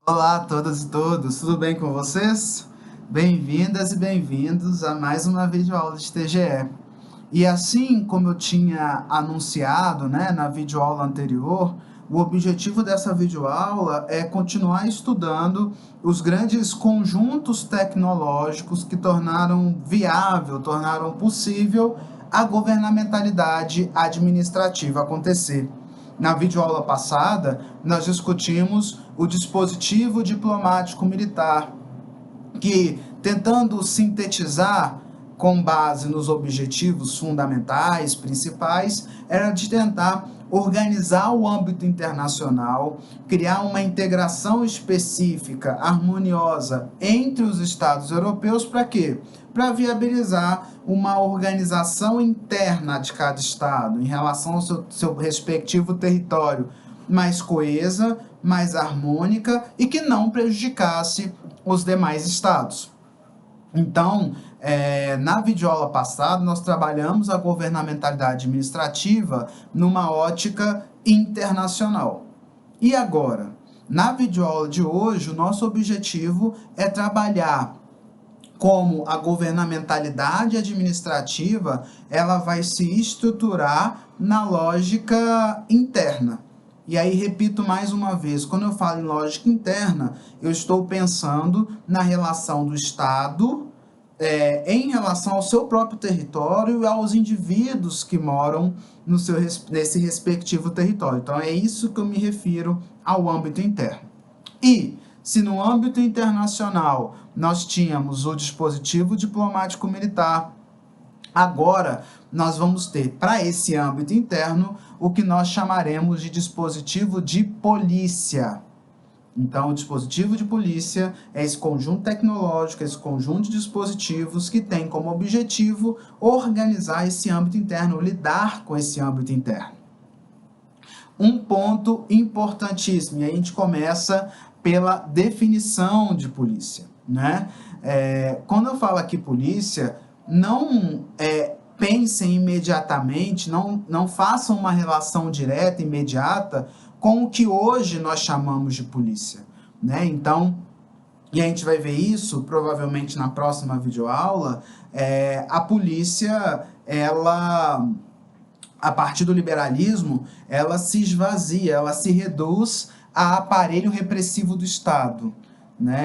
Olá a todas e todos, tudo bem com vocês? Bem-vindas e bem-vindos a mais uma videoaula de TGE. E assim como eu tinha anunciado, na videoaula anterior, o objetivo dessa videoaula é continuar estudando os grandes conjuntos tecnológicos que tornaram possível a governamentalidade administrativa acontecer. Na videoaula passada, nós discutimos o dispositivo diplomático militar, que, tentando sintetizar com base nos objetivos fundamentais, principais, era de tentar organizar o âmbito internacional, criar uma integração específica, harmoniosa entre os Estados europeus, para quê? Para viabilizar uma organização interna de cada Estado em relação ao seu respectivo território, mais coesa, mais harmônica e que não prejudicasse os demais estados. Então, na videoaula passada, nós trabalhamos a governamentalidade administrativa numa ótica internacional. E agora, na videoaula de hoje, o nosso objetivo é trabalhar como a governamentalidade administrativa ela vai se estruturar na lógica interna. E aí, repito mais uma vez, quando eu falo em lógica interna, eu estou pensando na relação do Estado em relação ao seu próprio território e aos indivíduos que moram nesse respectivo território. Então, é isso que eu me refiro ao âmbito interno. E, se no âmbito internacional nós tínhamos o dispositivo diplomático militar, agora nós vamos ter, para esse âmbito interno, o que nós chamaremos de dispositivo de polícia. Então, o dispositivo de polícia é esse conjunto tecnológico, esse conjunto de dispositivos que tem como objetivo organizar esse âmbito interno, lidar com esse âmbito interno. Um ponto importantíssimo, e a gente começa pela definição de polícia, quando eu falo aqui polícia, não pensem imediatamente, não façam uma relação direta, imediata, com o que hoje nós chamamos de polícia, Então, e a gente vai ver isso provavelmente na próxima videoaula, a polícia, ela, a partir do liberalismo, ela se esvazia, ela se reduz a aparelho repressivo do Estado,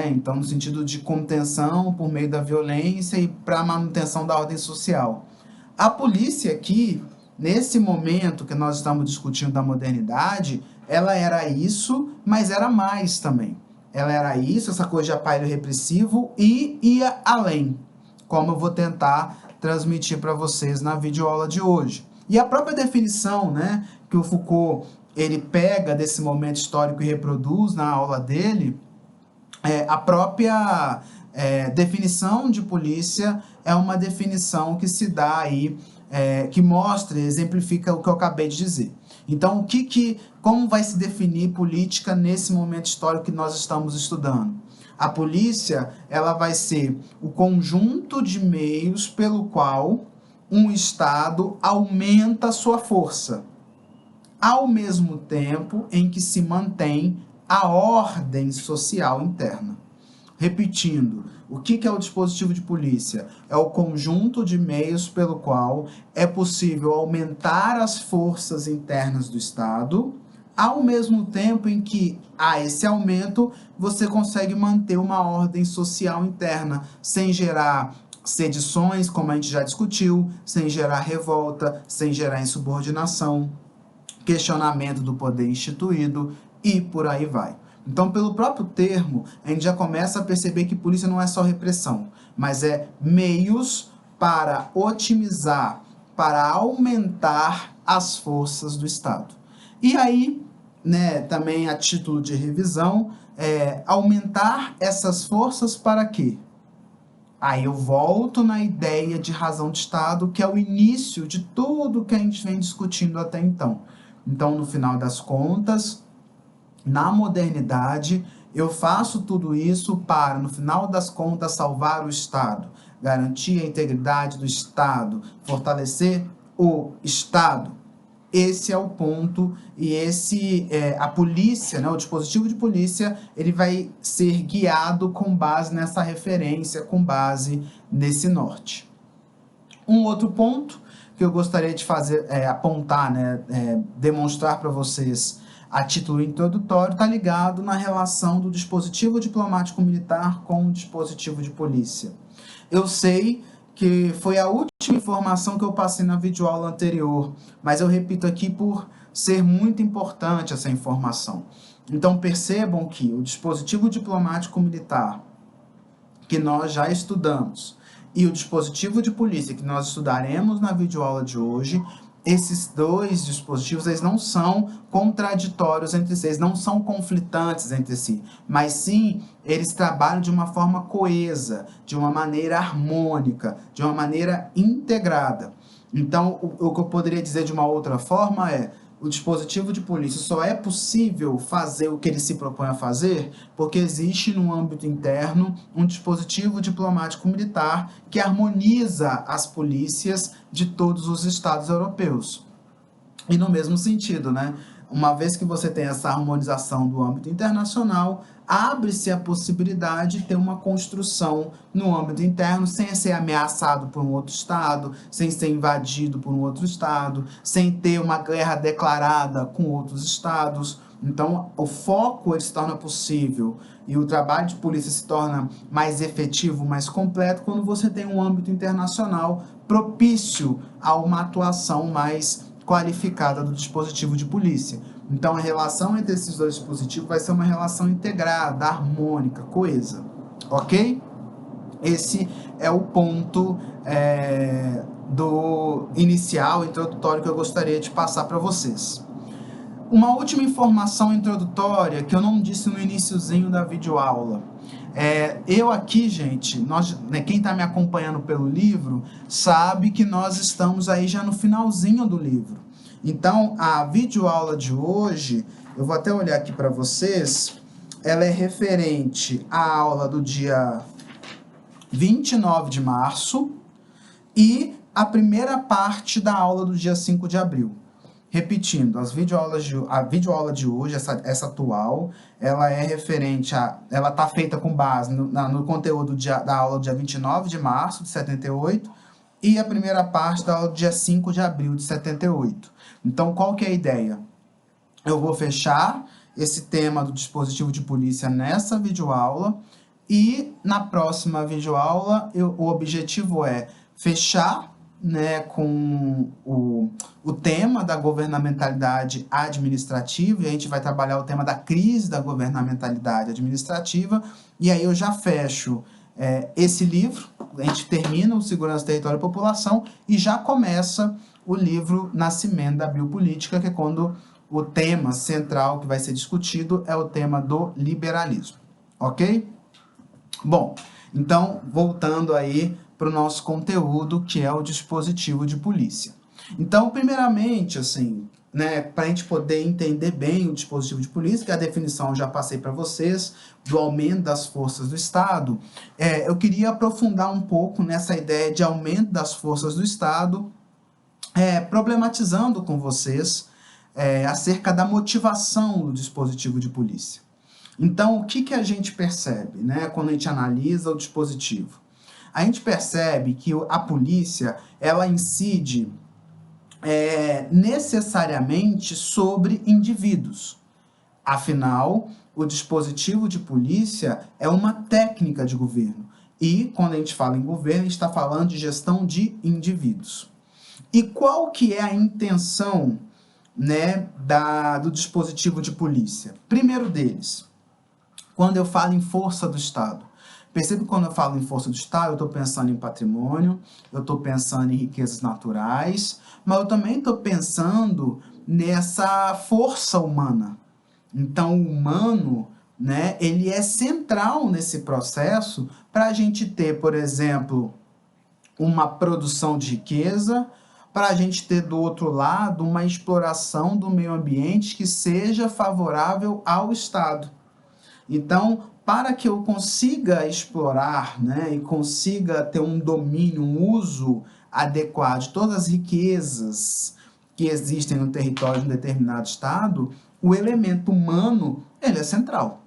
Então, no sentido de contenção por meio da violência e para a manutenção da ordem social. A polícia aqui, nesse momento que nós estamos discutindo da modernidade, ela era isso, mas era mais também. Ela era isso, essa coisa de aparelho repressivo, e ia além, como eu vou tentar transmitir para vocês na videoaula de hoje. E a própria definição, que o Foucault ele pega desse momento histórico e reproduz na aula dele, a própria definição de polícia é uma definição que se dá aí, que mostra e exemplifica o que eu acabei de dizer. Então, como vai se definir política nesse momento histórico que nós estamos estudando? A polícia, ela vai ser o conjunto de meios pelo qual um Estado aumenta a sua força, ao mesmo tempo em que se mantém a ordem social interna. Repetindo, o que é o dispositivo de polícia? É o conjunto de meios pelo qual é possível aumentar as forças internas do Estado, ao mesmo tempo em que há esse aumento, você consegue manter uma ordem social interna, sem gerar sedições, como a gente já discutiu, sem gerar revolta, sem gerar insubordinação, questionamento do poder instituído e por aí vai. Então, pelo próprio termo, a gente já começa a perceber que polícia não é só repressão, mas é meios para otimizar, para aumentar as forças do Estado. E aí, também a título de revisão, aumentar essas forças para quê? Aí eu volto na ideia de razão de Estado, que é o início de tudo que a gente vem discutindo até então. Então, no final das contas, na modernidade, eu faço tudo isso para, no final das contas, salvar o Estado, garantir a integridade do Estado, fortalecer o Estado. esse é o ponto, e a polícia, né, o dispositivo de polícia, ele vai ser guiado com base nessa referência, com base nesse norte. Um outro ponto que eu gostaria de fazer, apontar, né, demonstrar para vocês a título introdutório, está ligado na relação do dispositivo diplomático militar com o dispositivo de polícia. Eu sei que foi a última informação que eu passei na videoaula anterior, mas eu repito aqui por ser muito importante essa informação. Então percebam que o dispositivo diplomático militar, que nós já estudamos, e o dispositivo de polícia, que nós estudaremos na videoaula de hoje, esses dois dispositivos, eles não são contraditórios entre si, eles não são conflitantes entre si, mas sim, eles trabalham de uma forma coesa, de uma maneira harmônica, de uma maneira integrada. Então, o que eu poderia dizer de uma outra forma é: o dispositivo de polícia só é possível fazer o que ele se propõe a fazer porque existe no âmbito interno um dispositivo diplomático militar que harmoniza as polícias de todos os estados europeus. E no mesmo sentido, né? Uma vez que você tem essa harmonização do âmbito internacional, abre-se a possibilidade de ter uma construção no âmbito interno sem ser ameaçado por um outro estado, sem ser invadido por um outro estado, sem ter uma guerra declarada com outros estados. Então, o foco ele se torna possível e o trabalho de polícia se torna mais efetivo, mais completo, quando você tem um âmbito internacional propício a uma atuação mais qualificada do dispositivo de polícia. Então, a relação entre esses dois dispositivos vai ser uma relação integrada, harmônica, coesa, ok? Esse é o ponto do inicial, introdutório, que eu gostaria de passar para vocês. Uma última informação introdutória que eu não disse no iniciozinho da videoaula. Eu aqui, gente, quem está me acompanhando pelo livro, sabe que nós estamos aí já no finalzinho do livro. Então, a videoaula de hoje, eu vou até olhar aqui para vocês, ela é referente à aula do dia 29 de março e a primeira parte da aula do dia 5 de abril. Repetindo, a videoaula de hoje, essa atual, ela é referente ela está feita com base no conteúdo da aula do dia 29 de março de 78 e a primeira parte da aula do dia 5 de abril de 78. Então, qual que é a ideia? Eu vou fechar esse tema do dispositivo de polícia nessa videoaula e na próxima videoaula o objetivo é fechar, né, com o tema da governamentalidade administrativa, e a gente vai trabalhar o tema da crise da governamentalidade administrativa, e aí eu já fecho esse livro, a gente termina o Segurança, Território e População, e já começa o livro Nascimento da Biopolítica, que é quando o tema central que vai ser discutido é o tema do liberalismo, ok? Bom, então, voltando aí para o nosso conteúdo, que é o dispositivo de polícia. Então, primeiramente, assim, né, para a gente poder entender bem o dispositivo de polícia, que a definição eu já passei para vocês, do aumento das forças do Estado, eu queria aprofundar um pouco nessa ideia de aumento das forças do Estado, problematizando com vocês acerca da motivação do dispositivo de polícia. Então, o que a gente percebe, né, quando a gente analisa o dispositivo? A gente percebe que a polícia, ela incide necessariamente sobre indivíduos. Afinal, o dispositivo de polícia é uma técnica de governo. E, quando a gente fala em governo, a gente está falando de gestão de indivíduos. E qual que é a intenção, né, do dispositivo de polícia? Primeiro deles, quando eu falo em força do Estado. Percebe que quando eu falo em força do Estado, eu estou pensando em patrimônio, eu estou pensando em riquezas naturais, mas eu também estou pensando nessa força humana. Então, o humano, né, ele é central nesse processo para a gente ter, por exemplo, uma produção de riqueza, para a gente ter do outro lado uma exploração do meio ambiente que seja favorável ao Estado. Então, para que eu consiga explorar, né, e consiga ter um domínio, um uso adequado de todas as riquezas que existem no território de um determinado estado, o elemento humano, ele é central.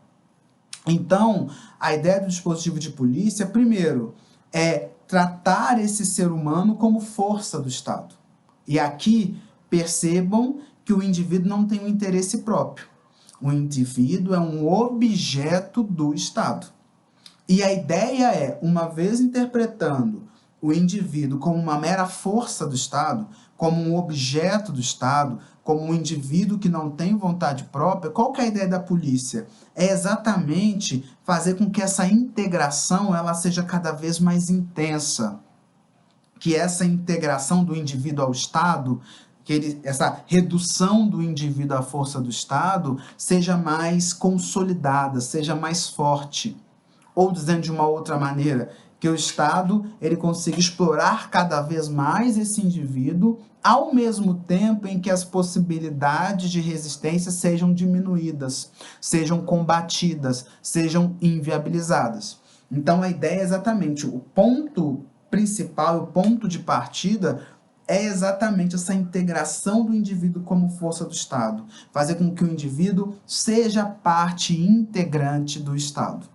Então, a ideia do dispositivo de polícia, primeiro, é tratar esse ser humano como força do Estado. E aqui, percebam que o indivíduo não tem um interesse próprio. O indivíduo é um objeto do Estado. E a ideia é, uma vez interpretando o indivíduo como uma mera força do Estado, como um objeto do Estado, como um indivíduo que não tem vontade própria, qual que é a ideia da polícia? É exatamente fazer com que essa integração ela seja cada vez mais intensa. Que essa integração do indivíduo ao Estado, essa redução do indivíduo à força do Estado, seja mais consolidada, seja mais forte. Ou dizendo de uma outra maneira, que o Estado ele consiga explorar cada vez mais esse indivíduo, ao mesmo tempo em que as possibilidades de resistência sejam diminuídas, sejam combatidas, sejam inviabilizadas. Então, a ideia é exatamente o ponto principal, o ponto de partida é exatamente essa integração do indivíduo como força do Estado, fazer com que o indivíduo seja parte integrante do Estado.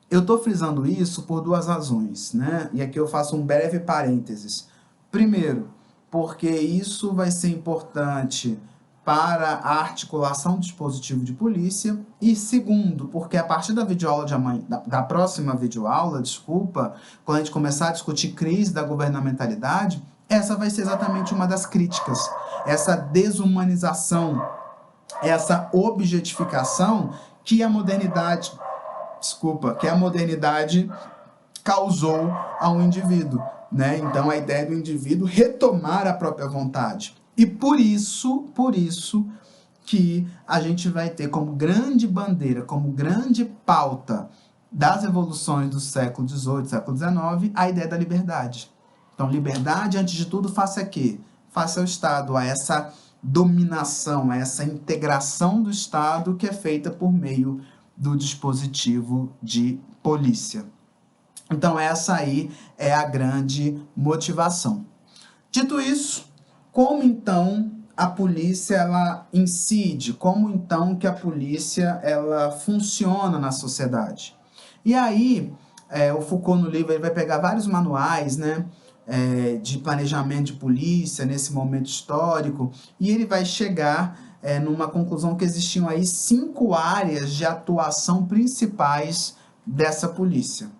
Eu estou frisando isso por duas razões, né? E aqui eu faço um breve parênteses. Primeiro, porque isso vai ser importante para a articulação do dispositivo de polícia. E segundo, porque a partir da videoaula de amanhã, da próxima videoaula, desculpa, quando a gente começar a discutir crise da governamentalidade, essa vai ser exatamente uma das críticas. Essa desumanização, essa objetificação que a modernidade causou ao indivíduo, né? Então, a ideia do indivíduo retomar a própria vontade. E por isso que a gente vai ter como grande bandeira, como grande pauta das revoluções do século XVIII, século XIX, a ideia da liberdade. Então, liberdade, antes de tudo, face a quê? Face ao Estado, a essa dominação, a essa integração do Estado que é feita por meio do dispositivo de polícia. Então, essa aí é a grande motivação. Dito isso, como então a polícia ela incide? Como então que a polícia ela funciona na sociedade? E aí, o Foucault no livro ele vai pegar vários manuais, né, de planejamento de polícia nesse momento histórico, e ele vai chegar numa conclusão que existiam aí 5 áreas de atuação principais dessa polícia.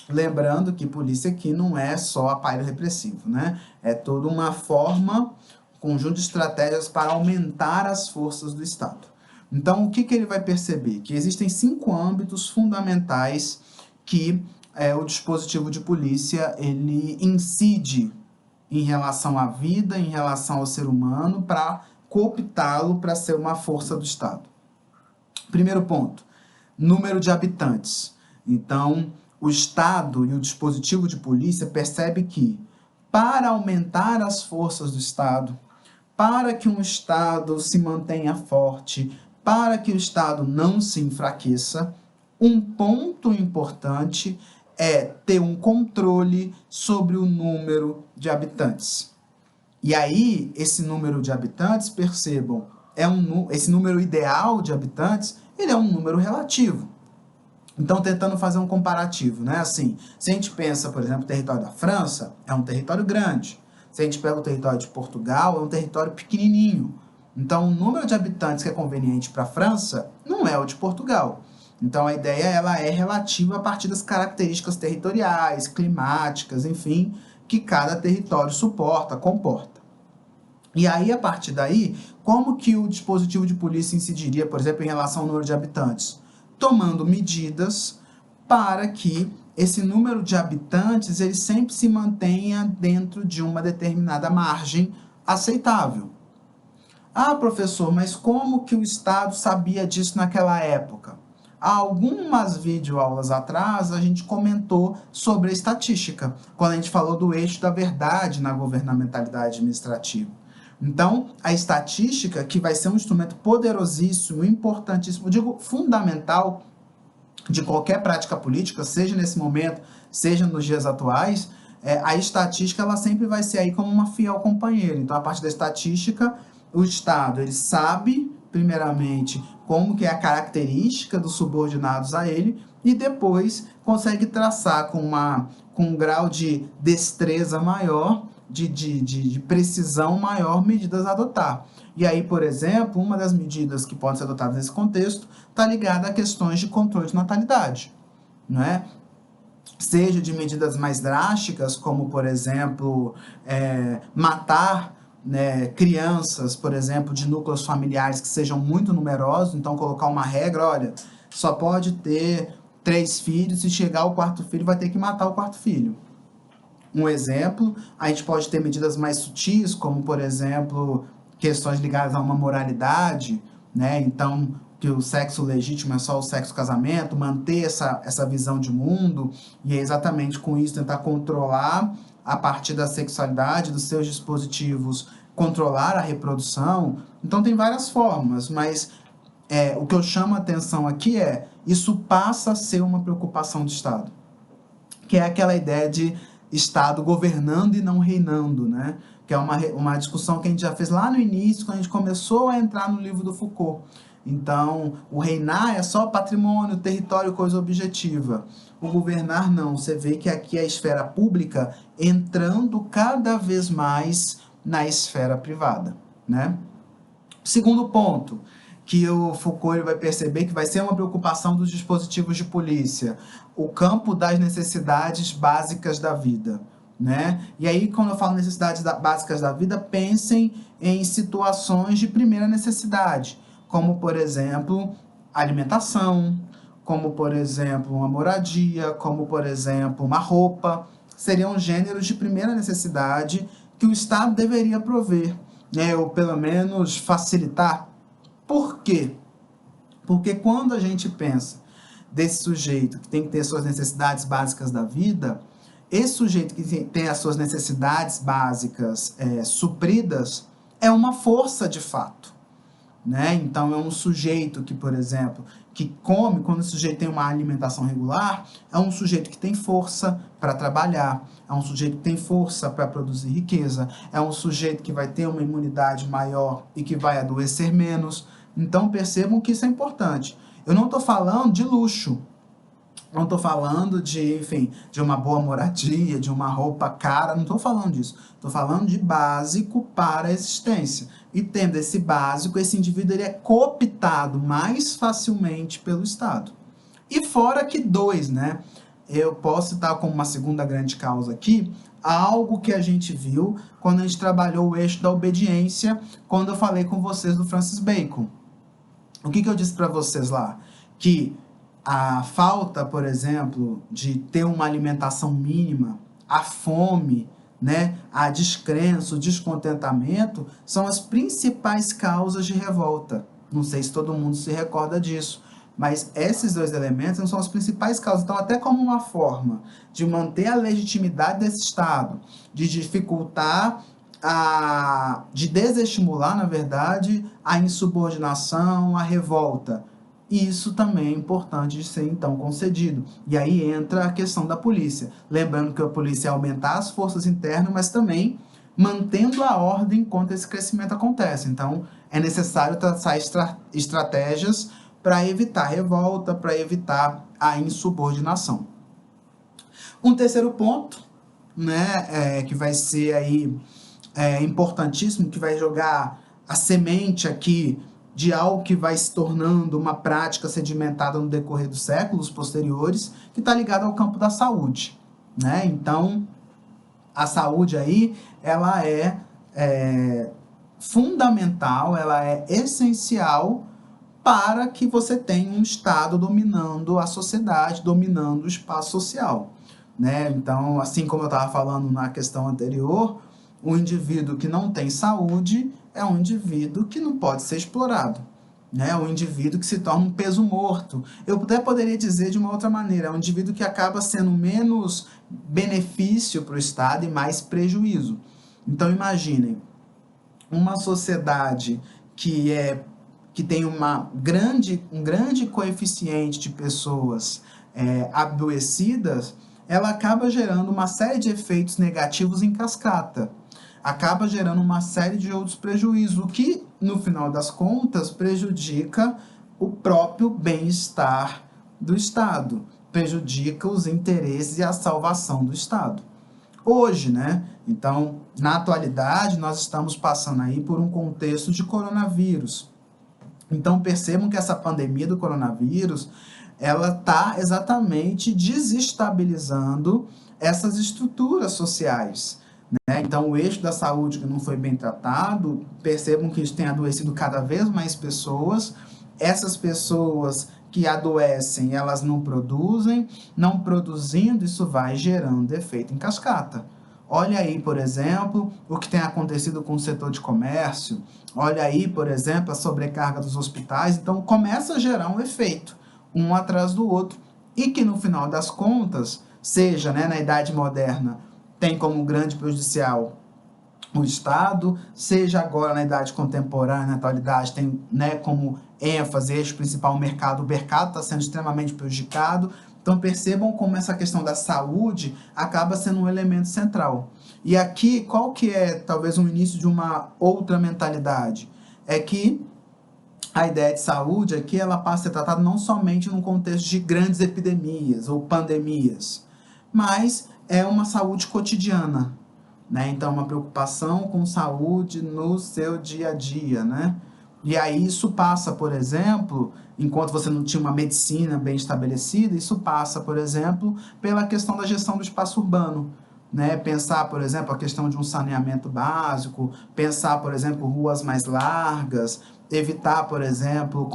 Lembrando que polícia aqui não é só aparelho repressivo, né? É toda uma forma, conjunto de estratégias para aumentar as forças do Estado. Então, o que ele vai perceber? Que existem 5 âmbitos fundamentais que o dispositivo de polícia ele incide em relação à vida, em relação ao ser humano, para cooptá-lo para ser uma força do Estado. Primeiro ponto, número de habitantes. Então, o Estado e o dispositivo de polícia percebe que, para aumentar as forças do Estado, para que um Estado se mantenha forte, para que o Estado não se enfraqueça, um ponto importante é ter um controle sobre o número de habitantes. E aí, esse número de habitantes, percebam, esse número ideal de habitantes, ele é um número relativo. Então, tentando fazer um comparativo, né? Assim, se a gente pensa, por exemplo, o território da França, é um território grande. Se a gente pega o território de Portugal, é um território pequenininho. Então, o número de habitantes que é conveniente para a França não é o de Portugal. Então, a ideia ela é relativa a partir das características territoriais, climáticas, enfim, que cada território suporta, comporta. E aí, a partir daí, como que o dispositivo de polícia incidiria, por exemplo, em relação ao número de habitantes? Tomando medidas para que esse número de habitantes ele sempre se mantenha dentro de uma determinada margem aceitável. Ah, professor, mas como que o Estado sabia disso naquela época? Há algumas videoaulas atrás, a gente comentou sobre a estatística, quando a gente falou do eixo da verdade na governamentalidade administrativa. Então, a estatística, que vai ser um instrumento poderosíssimo, importantíssimo, digo, fundamental de qualquer prática política, seja nesse momento, seja nos dias atuais, a estatística ela sempre vai ser aí como uma fiel companheira. Então, a partir da estatística, o Estado ele sabe, primeiramente, como que é a característica dos subordinados a ele, e depois consegue traçar com um grau de destreza maior, de precisão maior, medidas a adotar. E aí, por exemplo, uma das medidas que podem ser adotadas nesse contexto está ligada a questões de controle de natalidade, não é? Seja de medidas mais drásticas, como, por exemplo, matar, né, crianças, por exemplo, de núcleos familiares que sejam muito numerosos, então colocar uma regra, olha, só pode ter 3 filhos, se chegar ao 4º filho vai ter que matar o 4º filho. Um exemplo, a gente pode ter medidas mais sutis, como, por exemplo, questões ligadas a uma moralidade, né? Então, que o sexo legítimo é só o sexo casamento, manter essa visão de mundo, e é exatamente com isso tentar controlar, a partir da sexualidade, dos seus dispositivos, controlar a reprodução. Então, tem várias formas, mas o que eu chamo a atenção aqui isso passa a ser uma preocupação do Estado, que é aquela ideia de Estado governando e não reinando, né? Que é uma discussão que a gente já fez lá no início, quando a gente começou a entrar no livro do Foucault. Então, o reinar é só patrimônio, território, coisa objetiva. O governar não. Você vê que aqui é a esfera pública entrando cada vez mais na esfera privada, né? Segundo ponto, que o Foucault ele vai perceber que vai ser uma preocupação dos dispositivos de polícia, o campo das necessidades básicas da vida, né? E aí, quando eu falo necessidades básicas da vida, pensem em situações de primeira necessidade, como, por exemplo, alimentação, como, por exemplo, uma moradia, como, por exemplo, uma roupa. Seriam gêneros de primeira necessidade que o Estado deveria prover, né? Ou pelo menos facilitar. Por quê? Porque quando a gente pensa desse sujeito que tem que ter suas necessidades básicas da vida, esse sujeito que tem as suas necessidades básicas supridas é uma força de fato, né? Então, é um sujeito que, por exemplo, que come, quando o sujeito tem uma alimentação regular, é um sujeito que tem força para trabalhar, é um sujeito que tem força para produzir riqueza, é um sujeito que vai ter uma imunidade maior e que vai adoecer menos. Então, percebam que isso é importante. Eu não estou falando de luxo, não estou falando de, enfim, de uma boa moradia, de uma roupa cara, não estou falando disso. Estou falando de básico para a existência. E tendo esse básico, esse indivíduo ele é cooptado mais facilmente pelo Estado. E fora que né? Eu posso citar como uma segunda grande causa aqui, algo que a gente viu quando a gente trabalhou o eixo da obediência, quando eu falei com vocês do Francis Bacon. O que eu disse para vocês lá? Que a falta, por exemplo, de ter uma alimentação mínima, a fome, né, a descrença, o descontentamento, são as principais causas de revolta. Não sei se todo mundo se recorda disso, mas esses 2 elementos não são as principais causas. Então, até como uma forma de manter a legitimidade desse Estado, de dificultar, de desestimular, na verdade, a insubordinação, a revolta. Isso também é importante de ser, então, concedido. E aí entra a questão da polícia. Lembrando que a polícia é aumentar as forças internas, mas também mantendo a ordem enquanto esse crescimento acontece. Então, é necessário traçar estratégias para evitar revolta, para evitar a insubordinação. Um terceiro ponto, né, que vai ser aí importantíssimo, que vai jogar a semente aqui de algo que vai se tornando uma prática sedimentada no decorrer dos séculos posteriores, que está ligado ao campo da saúde, né? Então, a saúde aí, ela é fundamental, ela é essencial para que você tenha um Estado dominando a sociedade, dominando o espaço social, né? Então, assim como eu estava falando na questão anterior, o indivíduo que não tem saúde é um indivíduo que não pode ser explorado, né? Um indivíduo que se torna um peso morto. Eu até poderia dizer de uma outra maneira, é um indivíduo que acaba sendo menos benefício para o Estado e mais prejuízo. Então, imaginem, uma sociedade que tem um grande coeficiente de pessoas adoecidas, ela acaba gerando uma série de efeitos negativos em cascata. Acaba gerando uma série de outros prejuízos, o que, no final das contas, prejudica o próprio bem-estar do Estado, prejudica os interesses e a salvação do Estado. Hoje, né? Então, na atualidade, nós estamos passando aí por um contexto de coronavírus. Então, percebam que essa pandemia do coronavírus, ela está exatamente desestabilizando essas estruturas sociais, né? Então, o eixo da saúde que não foi bem tratado, percebam que isso tem adoecido cada vez mais pessoas. Essas pessoas que adoecem, elas não produzem, não produzindo, isso vai gerando efeito em cascata. Olha aí, por exemplo, o que tem acontecido com o setor de comércio. Olha aí, por exemplo, a sobrecarga dos hospitais. Então, começa a gerar um efeito, um atrás do outro. E que, no final das contas, seja, né, na Idade Moderna, tem como grande prejudicial o Estado, seja agora na Idade Contemporânea, na atualidade, tem, né, como ênfase, eixo principal, o mercado está sendo extremamente prejudicado. Então, percebam como essa questão da saúde acaba sendo um elemento central. E aqui, qual que é, talvez, um início de uma outra mentalidade? É que a ideia de saúde aqui, ela passa a ser tratada não somente num contexto de grandes epidemias ou pandemias, mas é uma saúde cotidiana, né? Então, uma preocupação com saúde no seu dia a dia, né? E aí isso passa, por exemplo, enquanto você não tinha uma medicina bem estabelecida, isso passa, por exemplo, pela questão da gestão do espaço urbano, né? Pensar, por exemplo, a questão de um saneamento básico, pensar, por exemplo, ruas mais largas, evitar, por exemplo,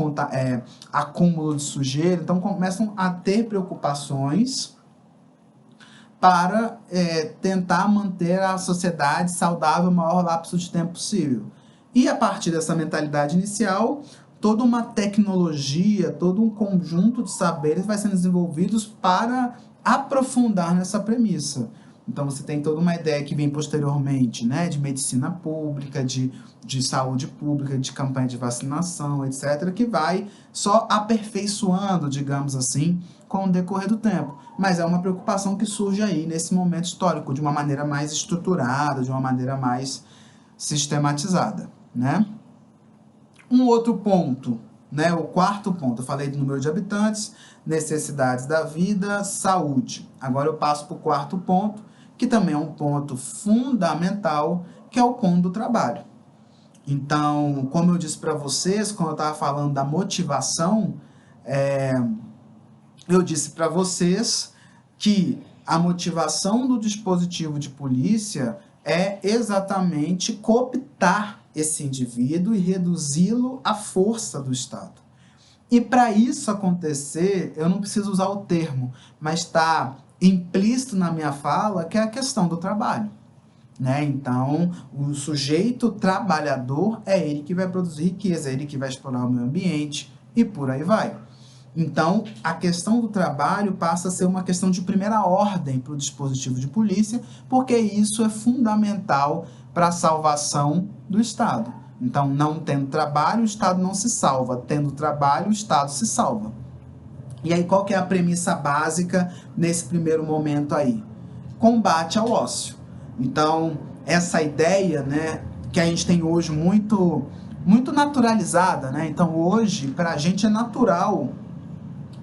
acúmulo de sujeira. Então, começam a ter preocupações para tentar manter a sociedade saudável o maior lapso de tempo possível. E a partir dessa mentalidade inicial, toda uma tecnologia, todo um conjunto de saberes vai sendo desenvolvidos para aprofundar nessa premissa. Então, você tem toda uma ideia que vem posteriormente, né, de medicina pública, de saúde pública, de campanha de vacinação, etc., que vai só aperfeiçoando, digamos assim, com o decorrer do tempo. Mas é uma preocupação que surge aí nesse momento histórico, de uma maneira mais estruturada, de uma maneira mais sistematizada, né? Um outro ponto, né, o quarto ponto, eu falei do número de habitantes, necessidades da vida, saúde. Agora eu passo para o quarto ponto, que também é um ponto fundamental, que é o ponto do trabalho. Então, como eu disse para vocês, quando eu estava falando da motivação, eu disse para vocês que a motivação do dispositivo de polícia é exatamente cooptar esse indivíduo e reduzi-lo à força do Estado. E para isso acontecer, eu não preciso usar o termo, mas está implícito na minha fala que é a questão do trabalho, né? Então, o sujeito trabalhador é ele que vai produzir riqueza, é ele que vai explorar o meio ambiente e por aí vai. Então, a questão do trabalho passa a ser uma questão de primeira ordem para o dispositivo de polícia, porque isso é fundamental para a salvação do Estado. Então, não tendo trabalho, o Estado não se salva. Tendo trabalho, o Estado se salva. E aí, qual que é a premissa básica nesse primeiro momento aí? Combate ao ócio. Então, essa ideia, né, que a gente tem hoje muito naturalizada, né? Então, hoje, para a gente é natural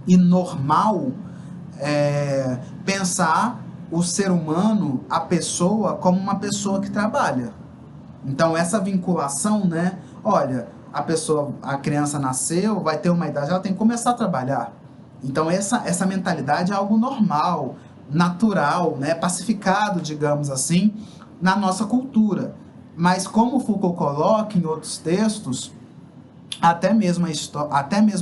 e normal pensar o ser humano, a pessoa, como uma pessoa que trabalha. Então, essa vinculação, né? Olha, a criança nasceu, vai ter uma idade, ela tem que começar a trabalhar. Então, essa mentalidade é algo normal, natural, né? Pacificado, digamos assim, na nossa cultura. Mas, como Foucault coloca em outros textos, até mesmo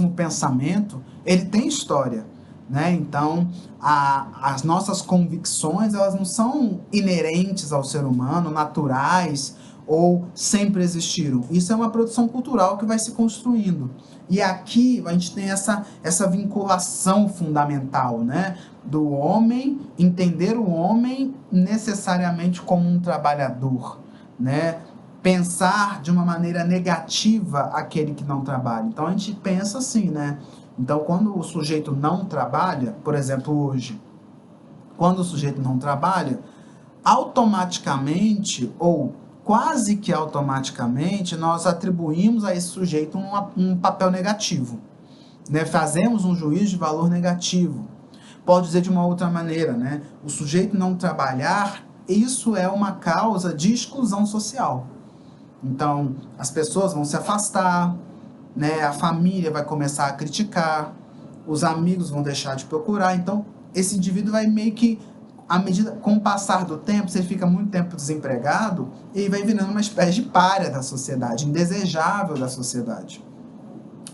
o pensamento, ele tem história, né? Então, as nossas convicções, elas não são inerentes ao ser humano, naturais ou sempre existiram. Isso é uma produção cultural que vai se construindo. E aqui a gente tem essa vinculação fundamental, né? Do homem, entender o homem necessariamente como um trabalhador, né? Pensar de uma maneira negativa aquele que não trabalha. Então, a gente pensa assim, né? Então, quando o sujeito não trabalha, por exemplo, hoje, quando o sujeito não trabalha, automaticamente ou quase que automaticamente nós atribuímos a esse sujeito um papel negativo, né? Fazemos um juízo de valor negativo. Pode dizer de uma outra maneira, né? O sujeito não trabalhar, isso é uma causa de exclusão social. Então, as pessoas vão se afastar, né? A família vai começar a criticar, os amigos vão deixar de procurar. Então, esse indivíduo vai meio que, à medida, com o passar do tempo, se ele fica muito tempo desempregado, ele vai virando uma espécie de pária da sociedade, indesejável da sociedade.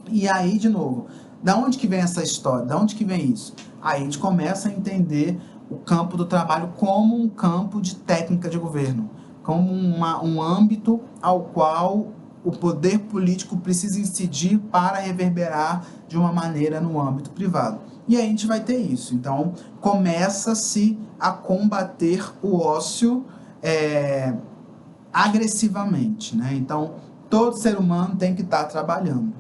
E aí, de novo, da onde que vem essa história? Da onde que vem isso? Aí a gente começa a entender o campo do trabalho como um campo de técnica de governo, como um âmbito ao qual o poder político precisa incidir para reverberar de uma maneira no âmbito privado. E aí a gente vai ter isso. Então, começa-se a combater o ócio agressivamente, né? Então, todo ser humano tem que estar trabalhando.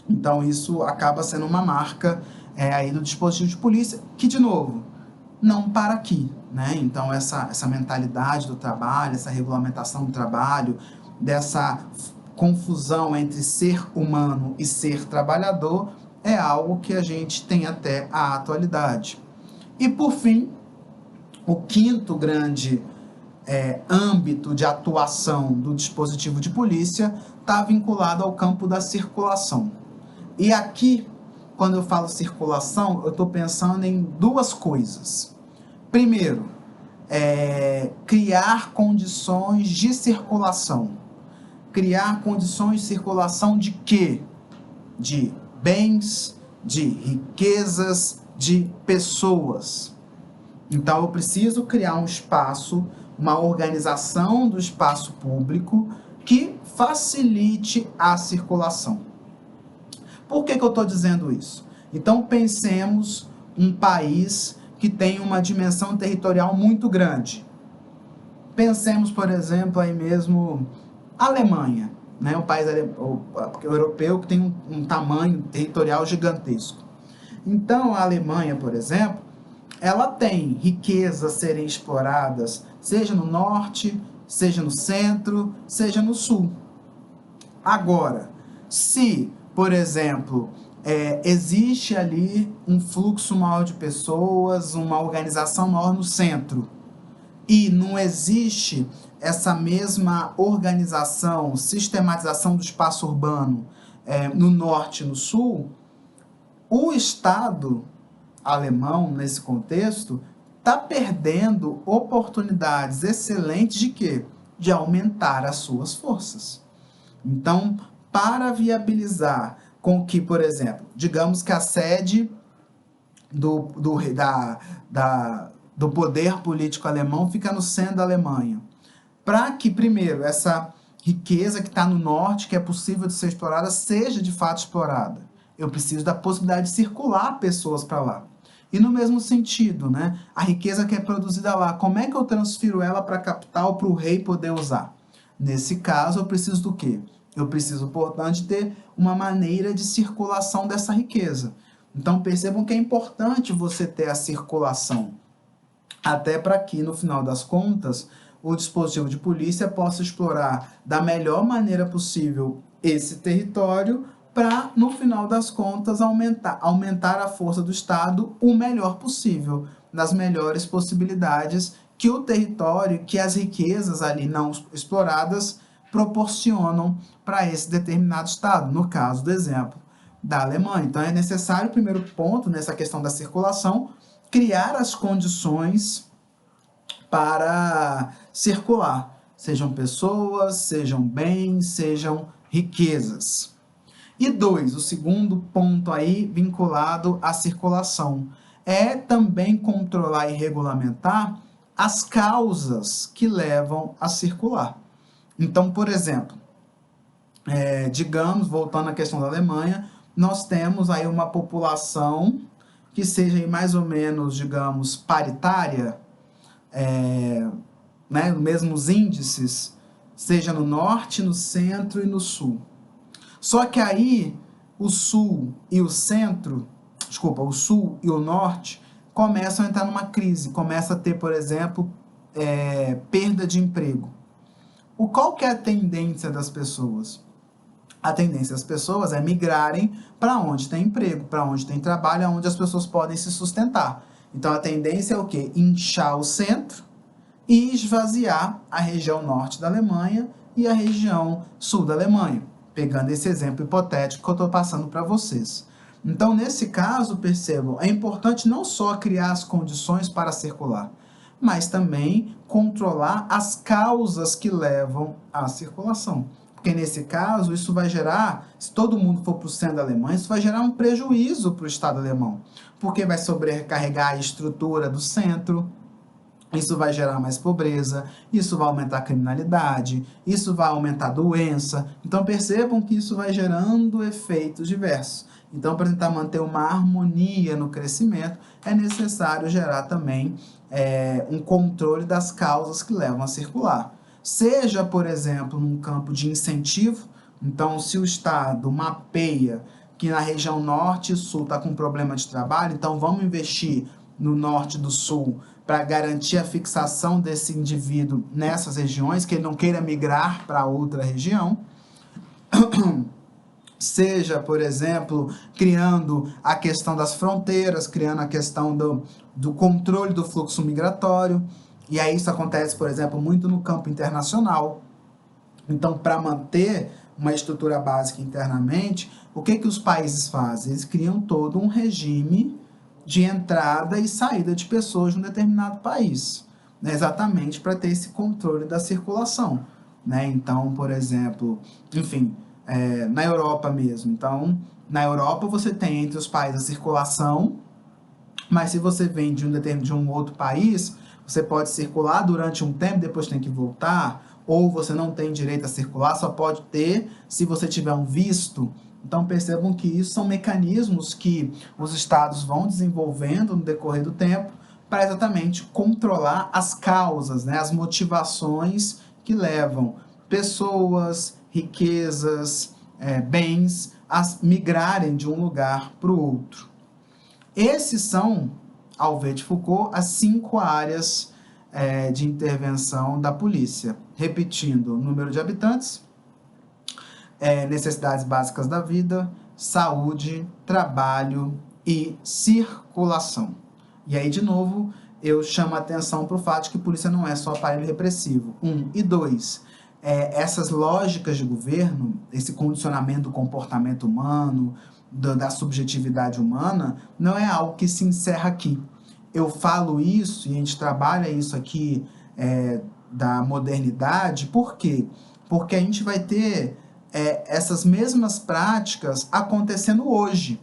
Então, isso acaba sendo uma marca aí do dispositivo de polícia, que, de novo, não para aqui, né? Então, essa mentalidade do trabalho, essa regulamentação do trabalho, dessa confusão entre ser humano e ser trabalhador, é algo que a gente tem até a atualidade. E, por fim, o quinto grande âmbito de atuação do dispositivo de polícia está vinculado ao campo da circulação. E aqui, quando eu falo circulação, eu estou pensando em duas coisas. Primeiro, criar condições de circulação. Criar condições de circulação de quê? De bens, de riquezas, de pessoas. Então, eu preciso criar um espaço, uma organização do espaço público que facilite a circulação. Por que eu estou dizendo isso? Então, pensemos um país que tem uma dimensão territorial muito grande. Pensemos, por exemplo, aí mesmo a Alemanha, né? Um país europeu que tem um tamanho territorial gigantesco. Então, a Alemanha, por exemplo, ela tem riquezas a serem exploradas, seja no norte, seja no centro, seja no sul. Agora, se, por exemplo, existe ali um fluxo maior de pessoas, uma organização maior no centro, e não existe essa mesma organização, sistematização do espaço urbano no norte e no sul, o Estado alemão, nesse contexto, está perdendo oportunidades excelentes de quê? De aumentar as suas forças. Então, para viabilizar com que, por exemplo, digamos que a sede do poder político alemão fica no centro da Alemanha. Para que, primeiro, essa riqueza que está no norte, que é possível de ser explorada, seja de fato explorada. Eu preciso da possibilidade de circular pessoas para lá. E no mesmo sentido, né? A riqueza que é produzida lá, como é que eu transfiro ela para a capital para o rei poder usar? Nesse caso, eu preciso do quê? Eu preciso, portanto, ter uma maneira de circulação dessa riqueza. Então, percebam que é importante você ter a circulação, até para que, no final das contas, o dispositivo de polícia possa explorar da melhor maneira possível esse território para, no final das contas, aumentar a força do Estado o melhor possível, nas melhores possibilidades que o território, que as riquezas ali não exploradas proporcionam para esse determinado Estado, no caso do exemplo da Alemanha. Então, é necessário, primeiro ponto, nessa questão da circulação, criar as condições para circular, sejam pessoas, sejam bens, sejam riquezas. E dois, o segundo ponto aí vinculado à circulação, é também controlar e regulamentar as causas que levam a circular. Então, por exemplo, digamos, voltando à questão da Alemanha, nós temos aí uma população que seja aí mais ou menos, digamos, paritária, né, mesmos índices, seja no norte, no centro e no sul. Só que aí o sul e o centro, desculpa, o sul e o norte começam a entrar numa crise, começa a ter, por exemplo, perda de emprego. Qual que é a tendência das pessoas? A tendência das pessoas é migrarem para onde tem emprego, para onde tem trabalho, onde as pessoas podem se sustentar. Então a tendência é o quê? Inchar o centro e esvaziar a região norte da Alemanha e a região sul da Alemanha, pegando esse exemplo hipotético que eu estou passando para vocês. Então, nesse caso, percebam, é importante não só criar as condições para circular, mas também controlar as causas que levam à circulação. Porque nesse caso, isso vai gerar, se todo mundo for para o centro da Alemanha, isso vai gerar um prejuízo para o Estado alemão, porque vai sobrecarregar a estrutura do centro, isso vai gerar mais pobreza, isso vai aumentar a criminalidade, isso vai aumentar a doença. Então percebam que isso vai gerando efeitos diversos. Então, para tentar manter uma harmonia no crescimento, é necessário gerar também um controle das causas que levam a circular. Seja, por exemplo, num campo de incentivo, então se o Estado mapeia que na região norte e sul está com problema de trabalho, então vamos investir no norte e do sul para garantir a fixação desse indivíduo nessas regiões, que ele não queira migrar para outra região. Seja, por exemplo, criando a questão das fronteiras, criando a questão do controle do fluxo migratório. E aí isso acontece, por exemplo, muito no campo internacional. Então, para manter uma estrutura básica internamente, o que os países fazem? Eles criam todo um regime de entrada e saída de pessoas de um determinado país, né? Exatamente para ter esse controle da circulação, né? Então, por exemplo, enfim, na Europa mesmo. Então, na Europa você tem entre os países a circulação, mas se você vem de um outro país, você pode circular durante um tempo, depois tem que voltar, ou você não tem direito a circular, só pode ter se você tiver um visto. Então percebam que isso são mecanismos que os estados vão desenvolvendo no decorrer do tempo para exatamente controlar as causas, né, as motivações que levam pessoas, riquezas, bens a migrarem de um lugar para o outro. Esses são, ao ver de Foucault, as 5 áreas de intervenção da polícia. Repetindo, número de habitantes, necessidades básicas da vida, saúde, trabalho e circulação. E aí, de novo, eu chamo a atenção para o fato de que polícia não é só aparelho repressivo. 1. E 2, essas lógicas de governo, esse condicionamento do comportamento humano, da subjetividade humana, não é algo que se encerra aqui. Eu falo isso e a gente trabalha isso aqui da modernidade, por quê? Porque a gente vai ter essas mesmas práticas acontecendo hoje,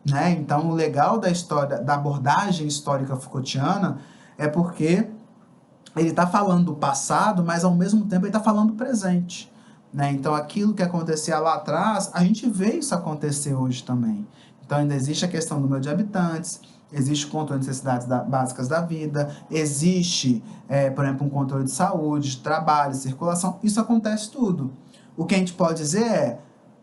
né? Então, o legal da história, da abordagem histórica Foucaultiana, é porque ele está falando do passado, mas ao mesmo tempo ele está falando do presente, né? Então, aquilo que acontecia lá atrás, a gente vê isso acontecer hoje também. Então, ainda existe a questão do número de habitantes, existe o controle de necessidades básicas da vida, existe, por exemplo, um controle de saúde, de trabalho, circulação, isso acontece tudo. O que a gente pode dizer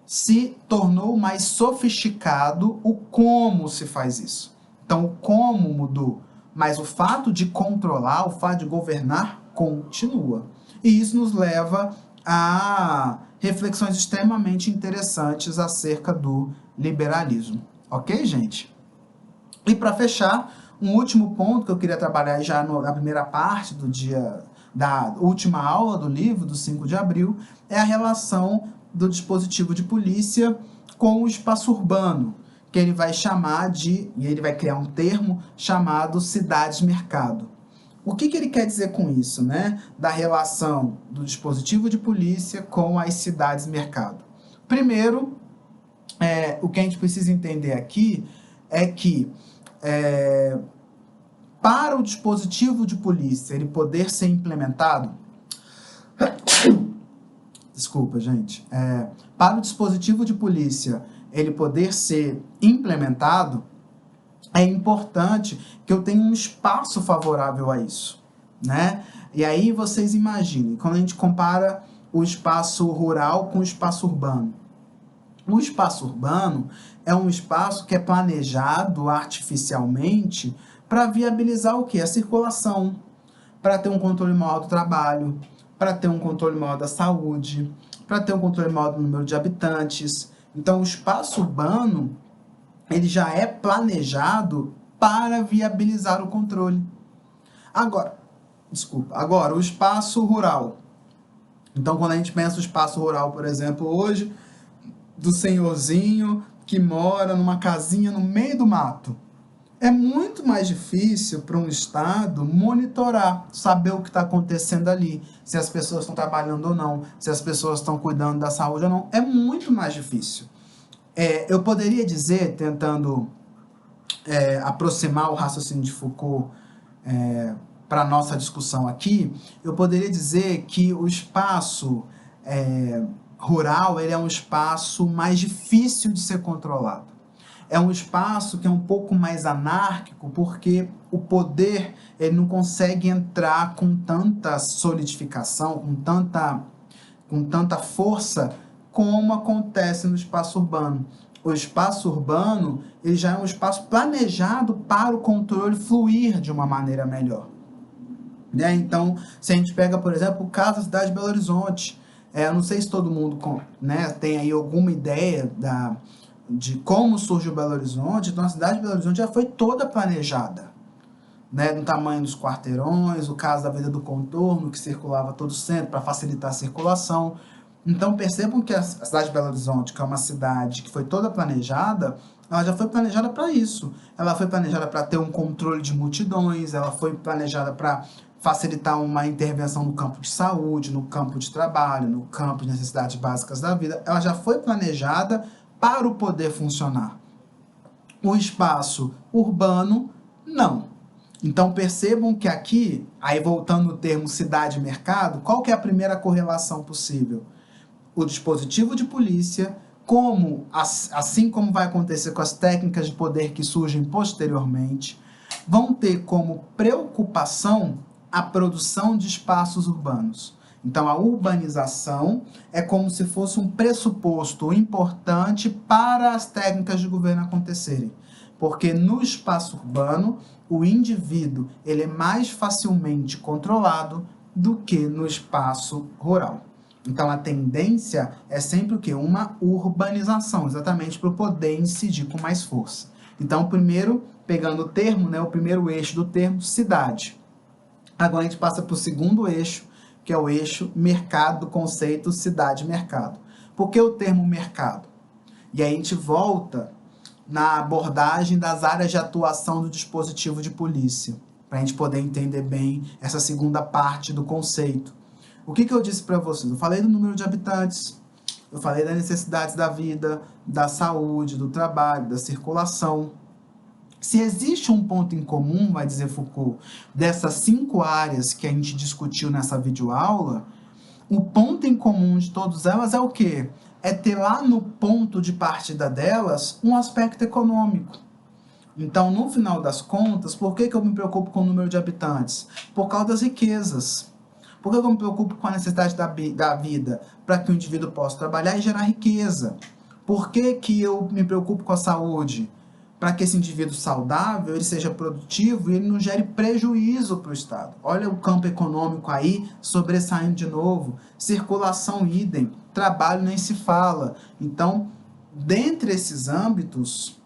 se tornou mais sofisticado o como se faz isso. Então, o como mudou, mas o fato de controlar, o fato de governar, continua. E isso nos leva a reflexões extremamente interessantes acerca do liberalismo. Ok, gente? E para fechar, um último ponto que eu queria trabalhar já na primeira parte do dia, da última aula do livro, do 5 de abril, é a relação do dispositivo de polícia com o espaço urbano, que ele vai chamar de, e ele vai criar um termo chamado cidades-mercado. O que ele quer dizer com isso, né? Da relação do dispositivo de polícia com as cidades-mercado. Primeiro, o que a gente precisa entender aqui é que para o dispositivo de polícia ele poder ser implementado, desculpa, gente, para o dispositivo de polícia ele poder ser implementado, é importante que eu tenha um espaço favorável a isso, né? E aí vocês imaginem, quando a gente compara o espaço rural com o espaço urbano. O espaço urbano é um espaço que é planejado artificialmente para viabilizar o quê? A circulação, para ter um controle maior do trabalho, para ter um controle maior da saúde, para ter um controle maior do número de habitantes. Então, o espaço urbano, ele já é planejado para viabilizar o controle. Agora, o espaço rural. Então, quando a gente pensa no espaço rural, por exemplo, hoje, do senhorzinho que mora numa casinha no meio do mato, é muito mais difícil para um Estado monitorar, saber o que está acontecendo ali, se as pessoas estão trabalhando ou não, se as pessoas estão cuidando da saúde ou não. É muito mais difícil. Eu poderia dizer, tentando aproximar o raciocínio de Foucault para a nossa discussão aqui, eu poderia dizer que o espaço rural ele é um espaço mais difícil de ser controlado. É um espaço que é um pouco mais anárquico, porque o poder ele não consegue entrar com tanta solidificação, com tanta força, como acontece no espaço urbano. O espaço urbano ele já é um espaço planejado para o controle fluir de uma maneira melhor. Né? Então, se a gente pega, por exemplo, o caso da cidade de Belo Horizonte, eu não sei se todo mundo tem aí alguma ideia de como surgiu Belo Horizonte. Então, a cidade de Belo Horizonte já foi toda planejada, né? No tamanho dos quarteirões, o caso da Avenida do Contorno, que circulava todo o centro para facilitar a circulação. Então, percebam que a cidade de Belo Horizonte, que é uma cidade que foi toda planejada, ela já foi planejada para isso. Ela foi planejada para ter um controle de multidões, ela foi planejada para facilitar uma intervenção no campo de saúde, no campo de trabalho, no campo de necessidades básicas da vida. Ela já foi planejada para o poder funcionar. O espaço urbano, não. Então percebam que aqui, aí voltando no termo cidade-mercado, qual que é a primeira correlação possível? O dispositivo de polícia, assim como vai acontecer com as técnicas de poder que surgem posteriormente, vão ter como preocupação a produção de espaços urbanos. Então, a urbanização é como se fosse um pressuposto importante para as técnicas de governo acontecerem. Porque no espaço urbano, o indivíduo ele é mais facilmente controlado do que no espaço rural. Então, a tendência é sempre o quê? Uma urbanização, exatamente para o poder incidir com mais força. Então, primeiro, pegando o termo, né, o primeiro eixo do termo, cidade. Agora a gente passa para o segundo eixo, que é o eixo mercado, do conceito cidade-mercado. Por que o termo mercado? E aí a gente volta na abordagem das áreas de atuação do dispositivo de polícia, para a gente poder entender bem essa segunda parte do conceito. O que eu disse para vocês? Eu falei do número de habitantes, eu falei das necessidades da vida, da saúde, do trabalho, da circulação. Se existe um ponto em comum, vai dizer Foucault, dessas 5 áreas que a gente discutiu nessa videoaula, o ponto em comum de todas elas é o quê? É ter lá no ponto de partida delas um aspecto econômico. Então, no final das contas, por que eu me preocupo com o número de habitantes? Por causa das riquezas. Por que eu me preocupo com a necessidade da vida? Para que o indivíduo possa trabalhar e gerar riqueza. Por que eu me preocupo com a saúde? Para que esse indivíduo saudável ele seja produtivo e ele não gere prejuízo para o Estado. Olha o campo econômico aí sobressaindo de novo. Circulação idem, trabalho nem se fala. Então, dentre esses âmbitos,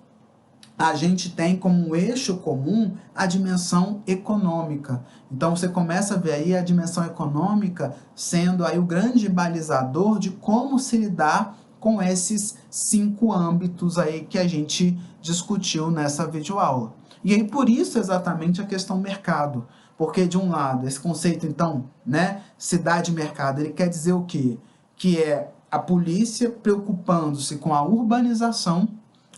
a gente tem como um eixo comum a dimensão econômica. Então, você começa a ver aí a dimensão econômica sendo aí o grande balizador de como se lidar com esses 5 âmbitos aí que a gente discutiu nessa videoaula. E aí, por isso, exatamente a questão mercado. Porque, de um lado, esse conceito, então, né, cidade-mercado, ele quer dizer o quê? Que é a polícia preocupando-se com a urbanização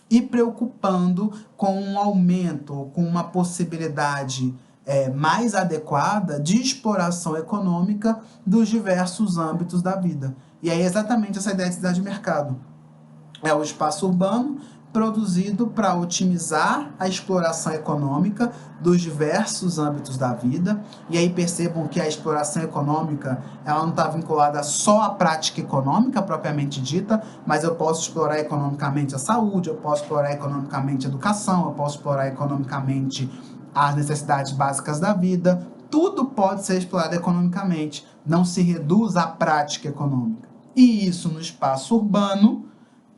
e preocupando com um aumento, com uma possibilidade mais adequada de exploração econômica dos diversos âmbitos da vida. E aí exatamente essa ideia de cidade-mercado. É o espaço urbano produzido para otimizar a exploração econômica dos diversos âmbitos da vida. E aí percebam que a exploração econômica ela não está vinculada só à prática econômica propriamente dita, mas eu posso explorar economicamente a saúde, eu posso explorar economicamente a educação, eu posso explorar economicamente as necessidades básicas da vida, tudo pode ser explorado economicamente, não se reduz à prática econômica. E isso no espaço urbano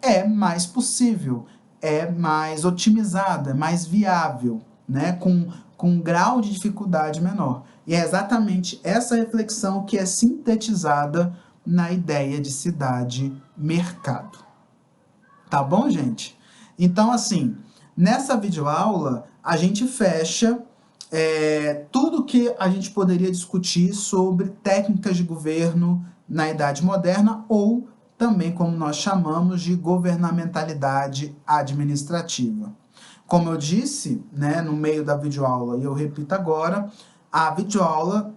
é mais possível, é mais otimizado, é mais viável, né? Com um grau de dificuldade menor. E é exatamente essa reflexão que é sintetizada na ideia de cidade-mercado. Tá bom, gente? Então, assim, nessa videoaula, a gente fecha tudo que a gente poderia discutir sobre técnicas de governo na Idade Moderna ou também como nós chamamos de governamentalidade administrativa. Como eu disse, né, no meio da videoaula, e eu repito agora, a videoaula,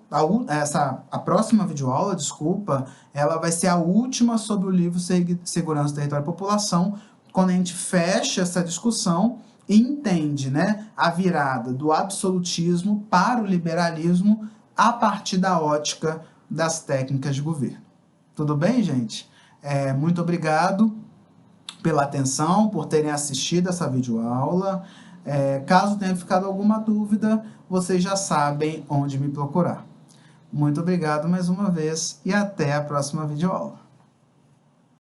a próxima videoaula, desculpa, ela vai ser a última sobre o livro Segurança, Território e População, quando a gente fecha essa discussão e entende, né, a virada do absolutismo para o liberalismo a partir da ótica das técnicas de governo. Tudo bem, gente? Muito obrigado pela atenção, por terem assistido essa videoaula. Caso tenha ficado alguma dúvida, vocês já sabem onde me procurar. Muito obrigado mais uma vez e até a próxima videoaula.